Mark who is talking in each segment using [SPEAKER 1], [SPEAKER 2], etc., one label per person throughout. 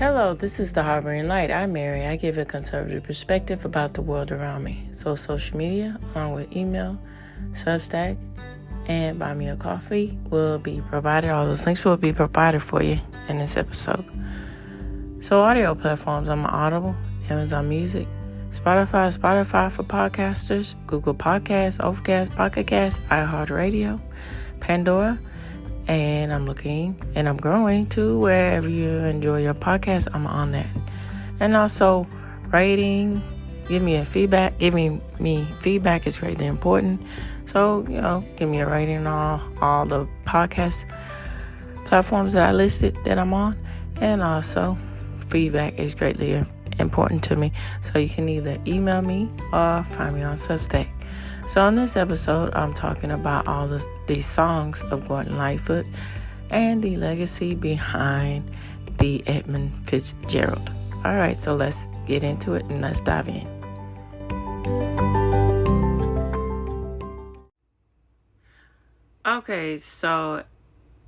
[SPEAKER 1] Hello, this is the Harboring Light. I'm Mary. I give a conservative perspective about the world around me. So social media, along with email, Substack, and Buy Me a Coffee will be provided. All those links will be provided for you in this episode. So audio platforms, I'm on Audible, Amazon Music, Spotify for podcasters, Google Podcasts, Overcast, Pocket Cast, iHeartRadio, Pandora, and I'm looking and I'm growing to wherever you enjoy your podcast. I'm on that. And also rating, give me feedback. Giving me feedback is greatly important. So, give me a rating on all the podcast platforms that I listed that I'm on. And also feedback is greatly important to me. So you can either email me or find me on Substack. So in this episode, I'm talking about all these songs of Gordon Lightfoot and the legacy behind the Edmund Fitzgerald. All right, so let's get into it and let's dive in. Okay, so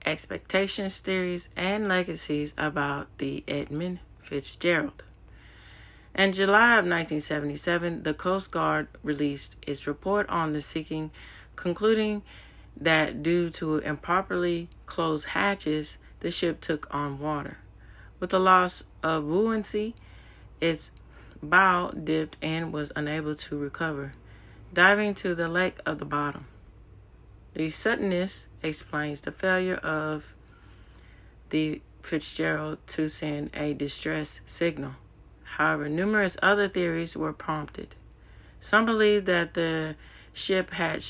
[SPEAKER 1] expectations, theories, and legacies about the Edmund Fitzgerald. In July of 1977, the Coast Guard released its report on the sinking, concluding that due to improperly closed hatches, the ship took on water. With the loss of buoyancy, its bow dipped and was unable to recover, diving to the lake of the bottom. The suddenness explains the failure of the Fitzgerald to send a distress signal. However, numerous other theories were prompted. Some believed that the ship had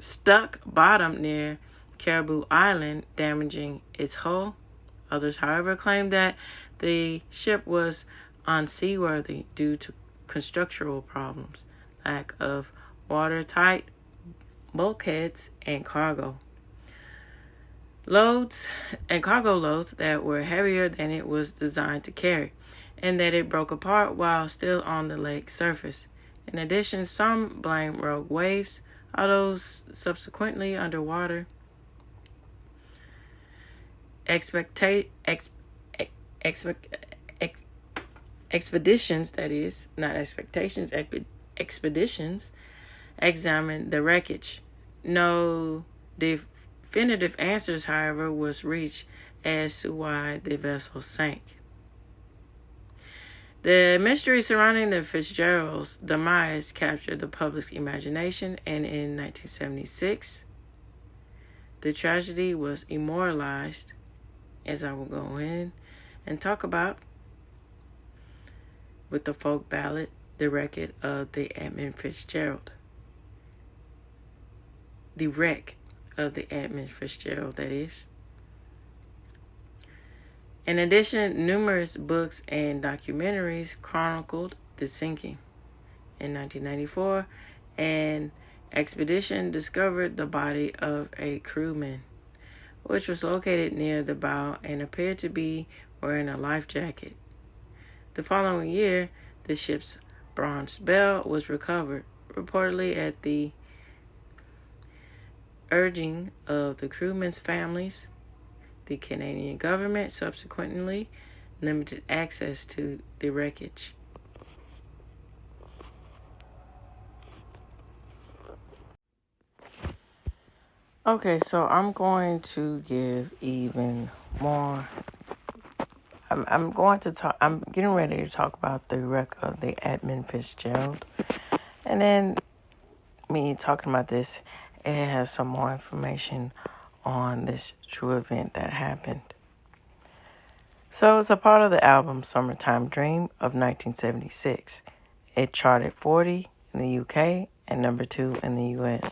[SPEAKER 1] stuck bottom near Caribou Island, damaging its hull. Others, however, claimed that the ship was unseaworthy due to constructural problems, lack of watertight bulkheads, and cargo loads that were heavier than it was designed to carry, and that it broke apart while still on the lake surface. In addition, some blamed rogue waves, although subsequently underwater expeditions, examined the wreckage. No definitive answers, however, was reached as to why the vessel sank. The mystery surrounding the Fitzgerald's demise captured the public's imagination, and in 1976, the tragedy was immortalized, as I will go in and talk about, with the folk ballad, The Wreck of the Edmund Fitzgerald. The wreck of the Edmund Fitzgerald, that is. In addition, numerous books and documentaries chronicled the sinking. In 1994, an expedition discovered the body of a crewman, which was located near the bow and appeared to be wearing a life jacket. The following year, the ship's bronze bell was recovered, reportedly at the urging of the crewmen's families. The Canadian government subsequently limited access to the wreckage. Okay, so I'm going to give even more. I'm getting ready to talk about the wreck of the Edmund Fitzgerald. And then me talking about this, it has some more information on this true event that happened. So it's a part of the album Summertime Dream of 1976. It charted 40 in the UK and number 2 in the US.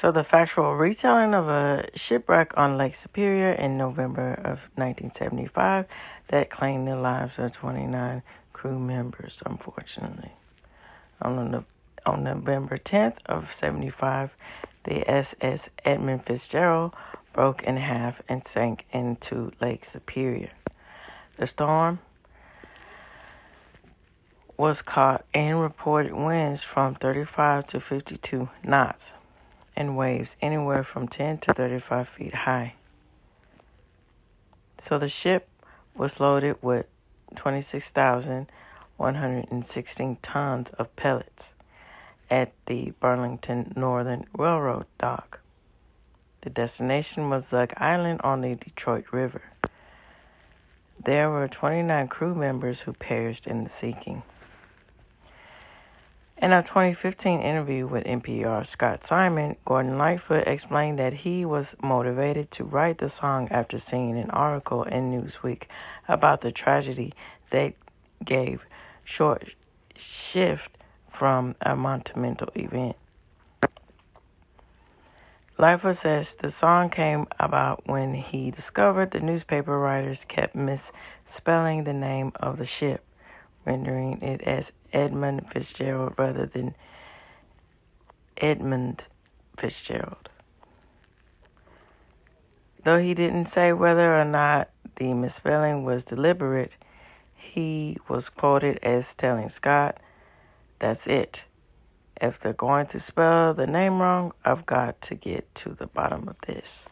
[SPEAKER 1] So the factual retelling of a shipwreck on Lake Superior in November of 1975 that claimed the lives of 29 crew members, unfortunately. On November 10th of 75, the SS Edmund Fitzgerald broke in half and sank into Lake Superior. The storm was caught in reported winds from 35 to 52 knots. and waves anywhere from 10 to 35 feet high. So the ship was loaded with 26,116 tons of pellets at the Burlington Northern Railroad dock. The destination was Zug Island on the Detroit River. There were 29 crew members who perished in the sinking. In a 2015 interview with NPR's Scott Simon, Gordon Lightfoot explained that he was motivated to write the song after seeing an article in Newsweek about the tragedy that gave short shift from a monumental event. Lightfoot says the song came about when he discovered the newspaper writers kept misspelling the name of the ship, rendering it as Edmund Fitzgerald rather than Edmund Fitzgerald. Though he didn't say whether or not the misspelling was deliberate, he was quoted as telling Scott, "That's it. If they're going to spell the name wrong, I've got to get to the bottom of this."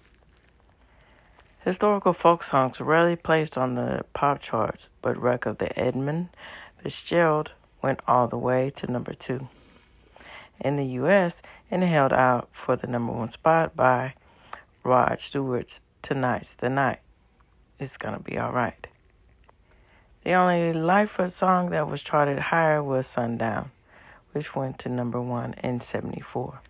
[SPEAKER 1] Historical folk songs are rarely placed on the pop charts, but Wreck of the Edmund Fitzgerald went all the way to number 2 in the U.S. and held out for the number 1 spot by Rod Stewart's "Tonight's the Night. It's Gonna Be Alright." The only Lightfoot song that was charted higher was Sundown, which went to number 1 in 1974.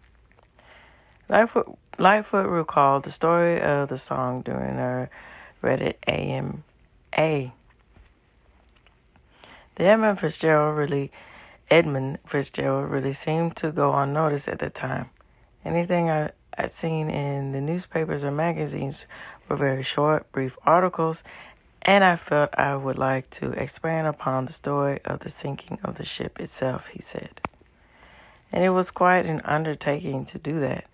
[SPEAKER 1] Lightfoot recalled the story of the song during a Reddit AMA. The Edmund Fitzgerald really seemed to go unnoticed at the time. Anything I'd seen in the newspapers or magazines were very short, brief articles, and I felt I would like to expand upon the story of the sinking of the ship itself, he said. And it was quite an undertaking to do that.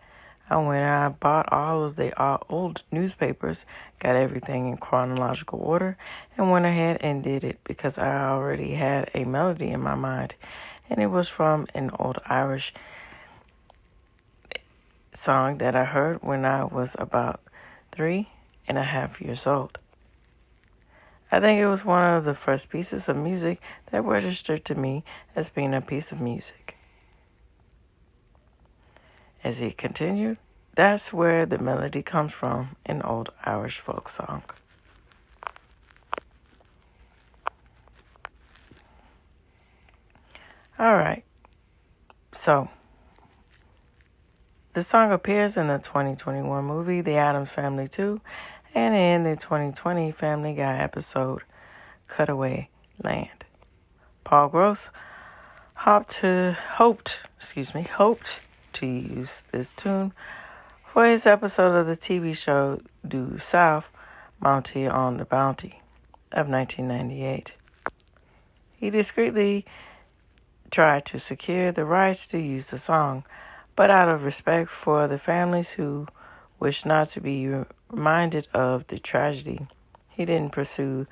[SPEAKER 1] I went out and bought all of the old newspapers, got everything in chronological order, and went ahead and did it because I already had a melody in my mind, and it was from an old Irish song that I heard when I was about 3.5 years old. I think it was one of the first pieces of music that registered to me as being a piece of music. As he continued, that's where the melody comes from, an old Irish folk song. All right, so the song appears in the 2021 movie The Addams Family 2 and in the 2020 Family Guy episode Cutaway Land. Paul Gross hoped to use this tune for his episode of the TV show Due South, Monty on the Bounty of 1998. He discreetly tried to secure the rights to use the song, but out of respect for the families who wished not to be reminded of the tragedy, he didn't pursue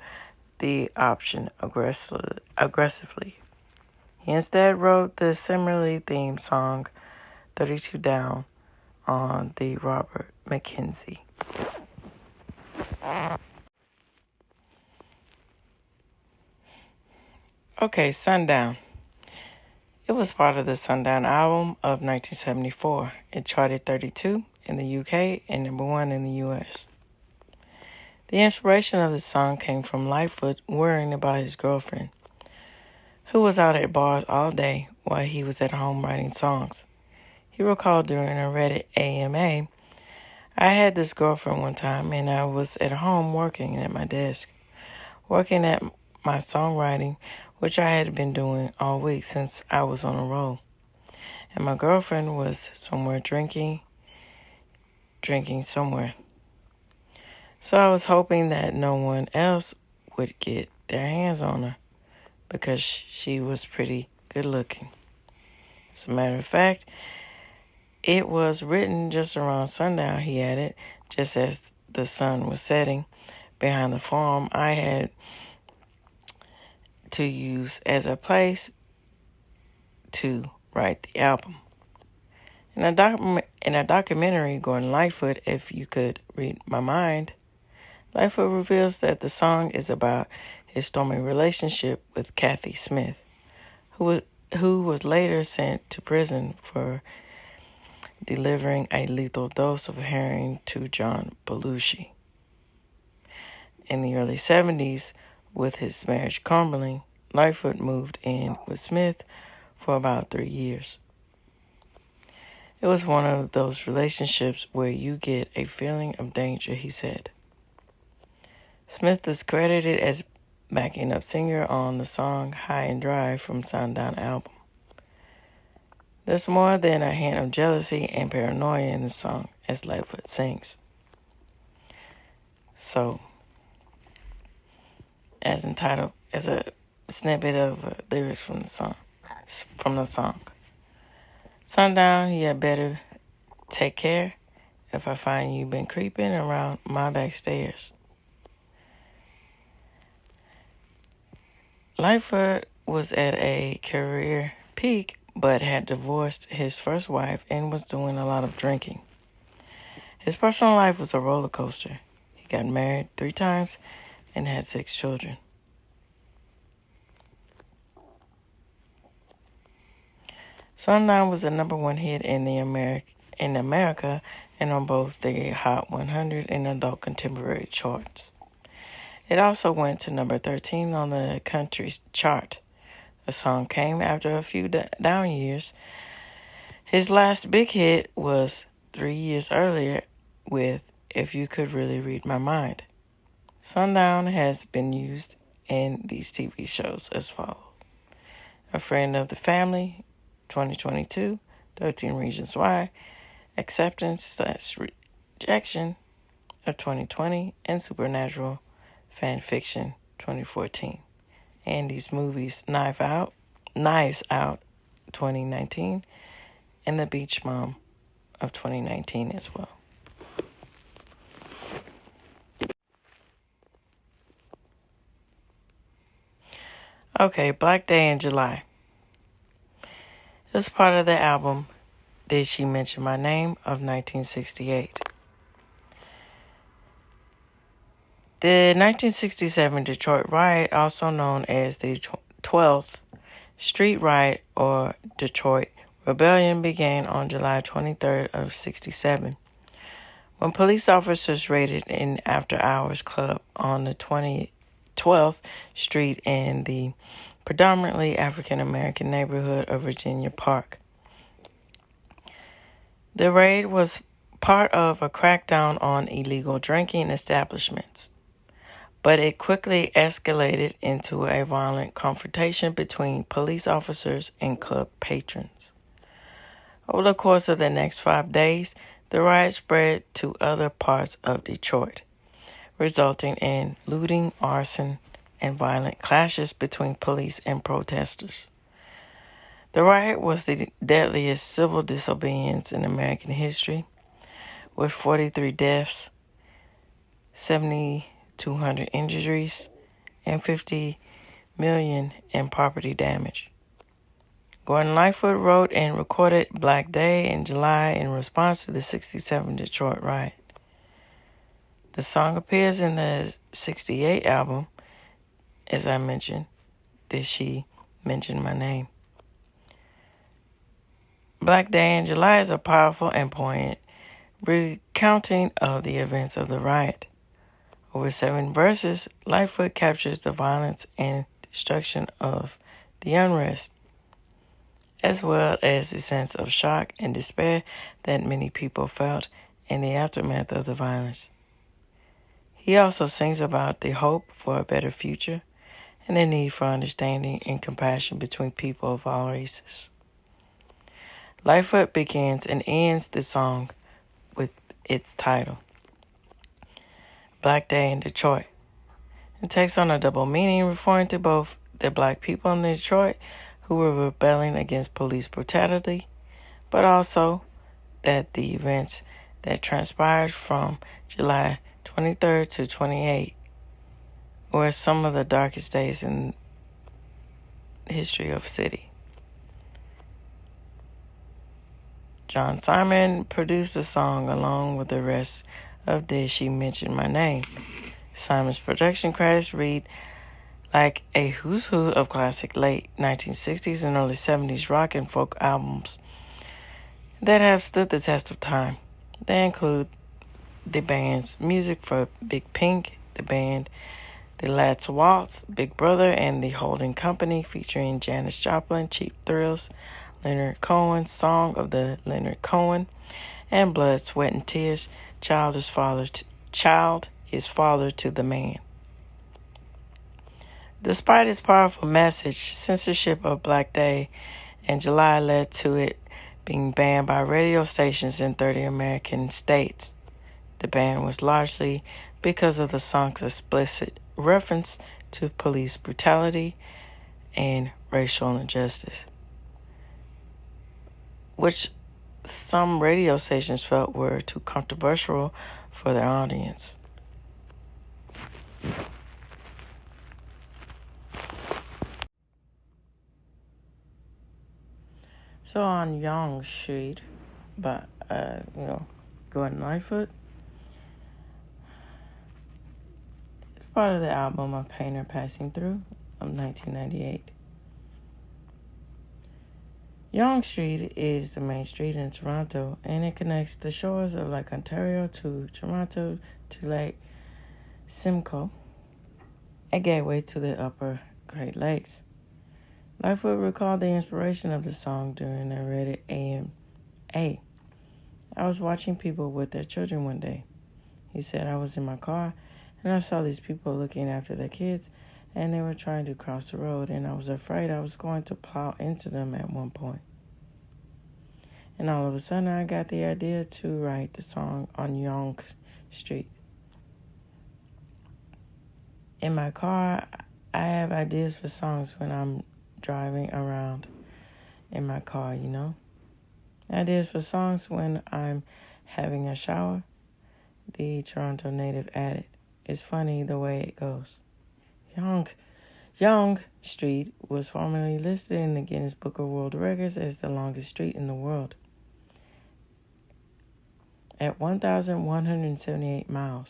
[SPEAKER 1] the option aggressively. He instead wrote the similarly themed song 32 Down on the Robert McKenzie. Okay, Sundown. It was part of the Sundown album of 1974. It charted 32 in the UK and number 1 in the US. The inspiration of the song came from Lightfoot worrying about his girlfriend, who was out at bars all day while he was at home writing songs. He recalled during a Reddit AMA, "I had this girlfriend one time and I was at home working at my desk, working at my songwriting, which I had been doing all week since I was on a roll. And my girlfriend was somewhere drinking somewhere. So I was hoping that no one else would get their hands on her because she was pretty good looking. As a matter of fact, it was written just around sundown," he added, "just as the sun was setting behind the farm I had to use as a place to write the album." In a documentary, Gordon Lightfoot, If You Could Read My Mind, Lightfoot reveals that the song is about his stormy relationship with Kathy Smith, who was later sent to prison for delivering a lethal dose of heroin to John Belushi. In the early 70s, with his marriage crumbling, Lightfoot moved in with Smith for about 3 years. It was one of those relationships where you get a feeling of danger, he said. Smith is credited as backing up singer on the song High and Dry from Sundown album. There's more than a hint of jealousy and paranoia in the song, as Lightfoot sings. So, as a snippet of lyrics from the song. Sundown, you had better take care if I find you been creeping around my back stairs. Lightfoot was at a career peak, but had divorced his first wife and was doing a lot of drinking. His personal life was a roller coaster. He got married 3 times and had 6 children. Sundown was the #1 hit in America and on both the Hot 100 and Adult Contemporary charts. It also went to number 13 on the country chart. The song came after a few down years. His last big hit was 3 years earlier with If You Could Really Read My Mind. Sundown has been used in these TV shows as follows: A Friend of the Family, 2022, 13 Reasons Why, Acceptance/Rejection of 2020, and Supernatural Fan Fiction 2014. And these movies, Knives Out 2019, and The Beach Mom of 2019 as well. Okay, Black Day in July. This part of the album, Did She Mention My Name, of 1968. The 1967 Detroit riot, also known as the 12th Street Riot or Detroit Rebellion, began on July 23rd of 67, when police officers raided an after-hours club on the 12th Street in the predominantly African-American neighborhood of Virginia Park. The raid was part of a crackdown on illegal drinking establishments, but it quickly escalated into a violent confrontation between police officers and club patrons. Over the course of the next 5 days, the riot spread to other parts of Detroit, resulting in looting, arson, and violent clashes between police and protesters. The riot was the deadliest civil disobedience in American history, with 43 deaths, 7,200 injuries, and $50 million in property damage. Gordon Lightfoot wrote and recorded Black Day in July in response to the 67 Detroit riot. The song appears in the 68 album, as I mentioned, Did She Mention My Name? Black Day in July is a powerful and poignant recounting of the events of the riot. Over 7 verses, Lightfoot captures the violence and destruction of the unrest, as well as the sense of shock and despair that many people felt in the aftermath of the violence. He also sings about the hope for a better future and the need for understanding and compassion between people of all races. Lightfoot begins and ends the song with its title, Black Day in Detroit. It takes on a double meaning, referring to both the black people in Detroit who were rebelling against police brutality, but also that the events that transpired from July 23rd to 28th were some of the darkest days in the history of the city. John Simon produced the song along with the rest of Did She Mention My Name. Simon's production credits read like a who's who of classic late 1960s and early 70s rock and folk albums that have stood the test of time. They include the band's music for Big Pink, the band The Lads Waltz, Big Brother, and The Holding Company, featuring Janis Joplin, Cheap Thrills, Leonard Cohen, Song of the Leonard Cohen, and Blood, Sweat, and Tears, Child is Father to the Man. Despite its powerful message, censorship of Black Day in July led to it being banned by radio stations in 30 American states. The ban was largely because of the song's explicit reference to police brutality and racial injustice, which some radio stations felt were too controversial for their audience. So on Young Street, by Gordon Lightfoot, it's part of the album A Painter Passing Through of 1998. Yonge Street is the main street in Toronto, and it connects the shores of Lake Ontario to Toronto to Lake Simcoe, a gateway to the upper Great Lakes. Lightfoot recalled the inspiration of the song during a Reddit AMA. I was watching people with their children one day. He said, I was in my car, and I saw these people looking after their kids, and they were trying to cross the road, and I was afraid I was going to plow into them at one point. And all of a sudden, I got the idea to write the song on Yonge Street. In my car, I have ideas for songs when I'm driving around in my car, Ideas for songs when I'm having a shower, the Toronto native added. It's funny the way it goes. Yonge Street was formerly listed in the Guinness Book of World Records as the longest street in the world, at 1,178 miles.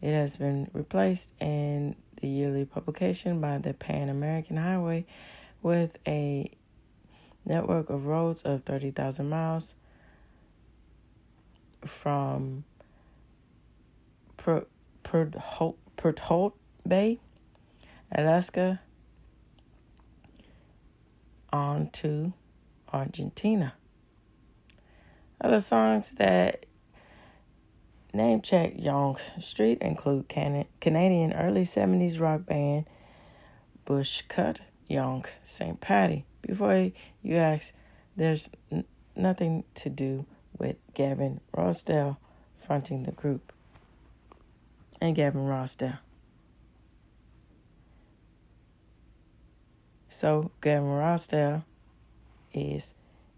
[SPEAKER 1] It has been replaced in the yearly publication by the Pan American Highway with a network of roads of 30,000 miles from Pertholt Bay, Alaska, on to Argentina. Other songs that name-check Yonge Street include Canadian early 70s rock band Bushcut, Yonge St. Patty. Before you ask, there's nothing to do with Gavin Rossdale fronting the group. And Gavin Rossdale. So Gavin Rossdale is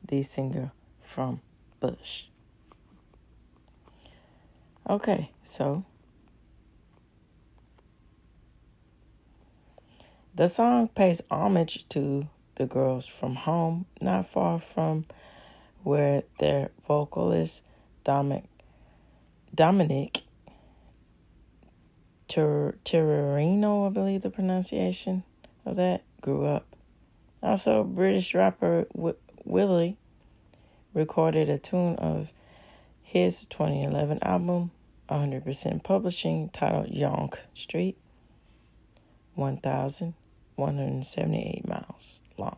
[SPEAKER 1] the singer from Bush. Okay, so the song pays homage to the girls from home, not far from where their vocalist Dominic Terrino, I believe the pronunciation of that, grew up. Also, British rapper Willie recorded a tune of his 2011 album, 100% Publishing, titled Yonge Street, 1,178 miles long.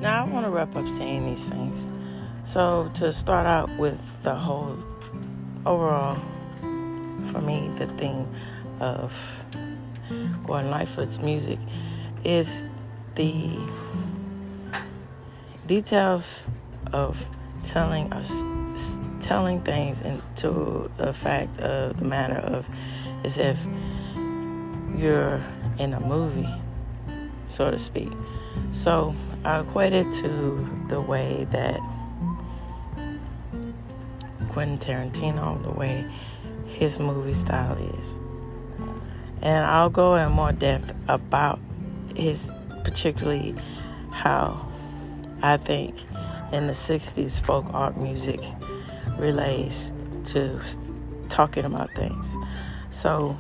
[SPEAKER 1] Now, I want to wrap up saying these things. So, to start out with the whole overall, for me, the theme of Gordon Lightfoot's music is the details of telling things into the fact of the matter of as if you're in a movie, so to speak. So I equate it to the way that Quentin Tarantino, the way his movie style is. And I'll go in more depth about his, particularly how I think in the 60s folk art music relates to talking about things. So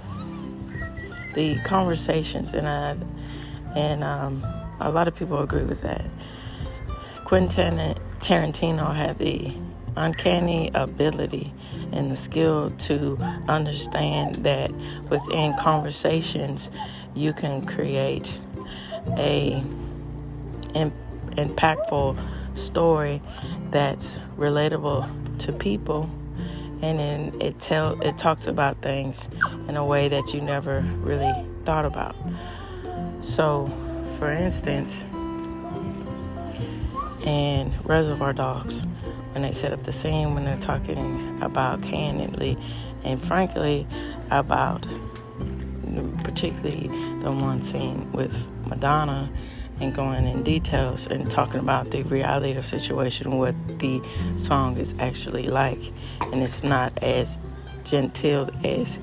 [SPEAKER 1] the conversations, and a lot of people agree with that. Quentin Tarantino had the uncanny ability and the skill to understand that within conversations you can create a impactful story that's relatable to people, and then it talks about things in a way that you never really thought about. So, for instance, in Reservoir Dogs, when they set up the scene, when they're talking about candidly and frankly about particularly the one scene with Madonna, and going in details and talking about the reality of the situation, what the song is actually like, and it's not as genteel as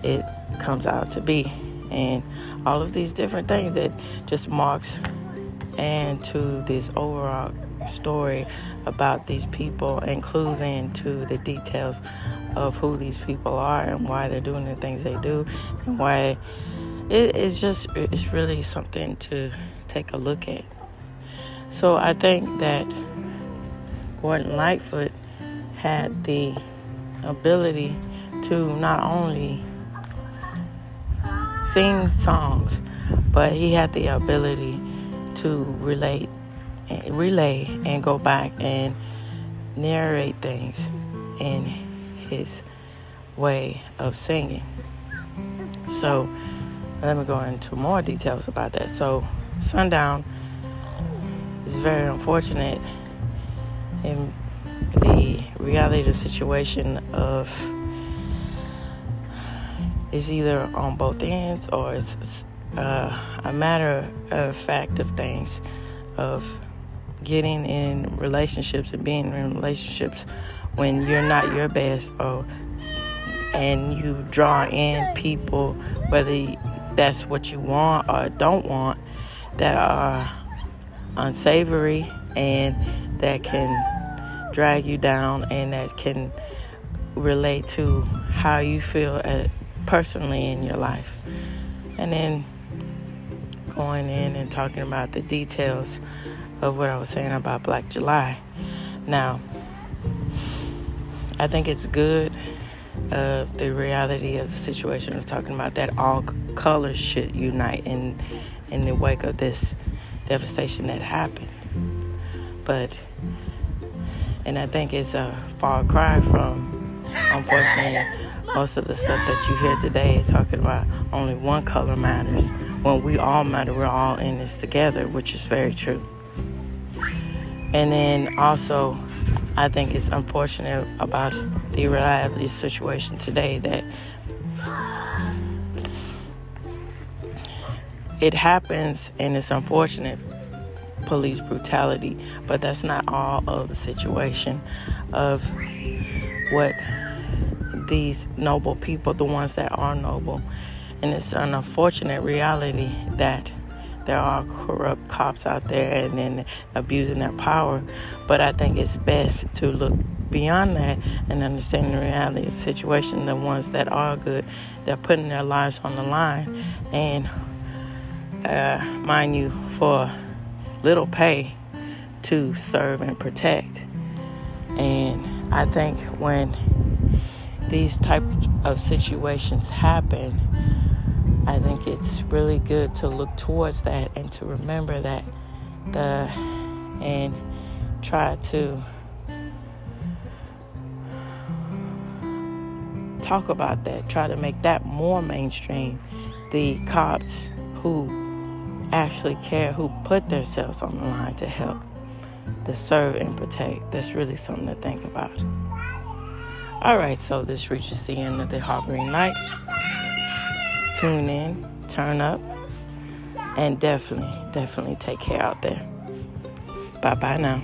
[SPEAKER 1] it comes out to be, and all of these different things that just marks into this overall story about these people, and clues into the details of who these people are and why they're doing the things they do, and why it's really something to take a look at. So I think that Gordon Lightfoot had the ability to not only sing songs, but he had the ability to relay and go back and narrate things in his way of singing. So let me go into more details about that. So Sundown is very unfortunate in the reality of the situation of it's either on both ends, or it's a matter of fact of things, of getting in relationships and being in relationships when you're not your best, and you draw in people, whether that's what you want or don't want, that are unsavory and that can drag you down, and that can relate to how you feel personally in your life. And then going in and talking about the details of what I was saying about Black July. Now, I think it's good of the reality of the situation of talking about that all colors should unite in the wake of this devastation that happened. And I think it's a far cry from, unfortunately, most of the stuff that you hear today talking about only one color matters, when we all matter. We're all in this together, which is very true. And then also, I think it's unfortunate about the reality situation today that it happens, and it's unfortunate, police brutality, but that's not all of the situation of what these noble people, the ones that are noble. And it's an unfortunate reality that there are corrupt cops out there and then abusing their power. But I think it's best to look beyond that and understand the reality of the situation. The ones that are good, they're putting their lives on the line, and mind you, for little pay to serve and protect. And I think when these types of situations happen, I think it's really good to look towards that and to remember that and try to talk about that, try to make that more mainstream. The cops who actually care, who put themselves on the line to help, to serve and protect. That's really something to think about. Alright, so this reaches the end of the Harboring Night. Tune in, turn up, and definitely take care out there. Bye-bye now.